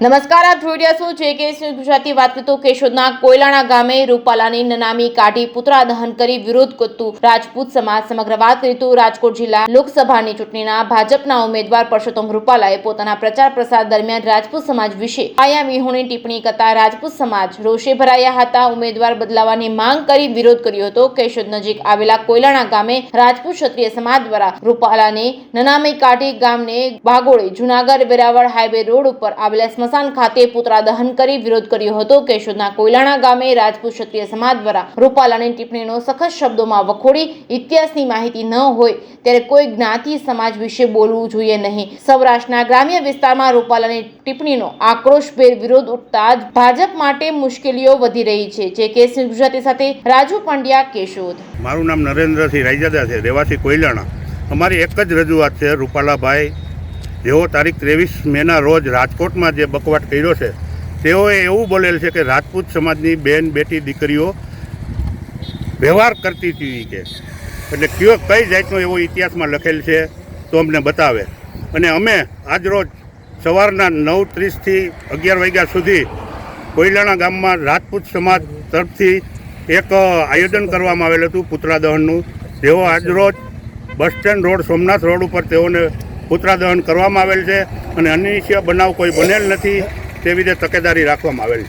નમસ્કાર, આપ જોઈ રહ્યા છો JK ગુજરાતી વાત કરતો કેશોદના કોયલાણા ગામે રૂપાલાની નનામી કાઢી પુતળા દહન કરી વિરોધ કરતું રાજપૂત સમાજ સમગ્ર વાત કરી તો રાજકોટ જિલ્લા લોકસભાની ચૂંટણીના ભાજપના ઉમેદવાર પરસોત્તમ રૂપાલાએ પોતાના પ્રચાર પ્રસાર દરમિયાન રાજપૂત સમાજ વિશે પાયાવિહોણી ટિપ્પણી કરતા રાજપૂત સમાજ રોષે ભરાયા હતા। ઉમેદવાર બદલાવાની માંગ કરી વિરોધ કર્યો હતો। કેશોદ નજીક આવેલા કોયલાણા ગામે રાજપૂત ક્ષત્રિય સમાજ દ્વારા રૂપાલાની નનામી કાઢી ગામને ભાગોળે જૂનાગઢ વેરાવળ હાઈવે રોડ ઉપર આવેલા સ્મશાન ખાતે પુતળા દહન કરી વિરોધ કર્યો હતો। કેશોદના કોયલાણા ગામે રાજપૂત ક્ષત્રિય સમાજ દ્વારા રૂપાલાની ટિપ્પણીનો સખત શબ્દોમાં વખોડી ઇતિહાસની માહિતી ન હોય ત્યારે કોઈ જ્ઞાતિ સમાજ વિશે બોલવું જોઈએ નહીં। સૌરાષ્ટ્રના ગ્રામ્ય વિસ્તારમાં રૂપાલાની ટિપ્પણીનો આક્રોશભેર વિરોધ ઉઠતા ભાજપ માટે મુશ્કેલીઓ વધી રહી છે। JK ગુજરાતી સાથે રાજુ પંડ્યા, કેશોદ। મારું નામ નરેન્દ્રસિંહ રાયજાદા છે, રહેવાસી કોયલાણા। અમારી એક જ રજૂઆત છે, રૂપાલાભાઈ જેઓ તારીખ 23 મેના રોજ રાજકોટમાં જે બકવાટ કર્યો છે, તેઓએ એવું બોલેલ છે કે રાજપૂત સમાજની બેન બેટી દીકરીઓ વ્યવહાર કરતી હતી કે એટલે કઈ જાતનો એવો ઇતિહાસમાં લખેલ છે તો અમને બતાવે। અને અમે આજરોજ સવારના 9:30 થી 11 વાગ્યા સુધી કોયલાણા ગામમાં રાજપૂત સમાજ તરફથી એક આયોજન કરવામાં આવેલ હતું પુતળા દહનનું। જેઓ આજરોજ bus stand road, Somnath road ઉપર તેઓને પુતળા દહન કરવામાં આવેલ છે અને અનિશ્ચય બનાવ કોઈ બનેલ નથી, તેવી રીતે તકેદારી રાખવામાં આવેલ છે।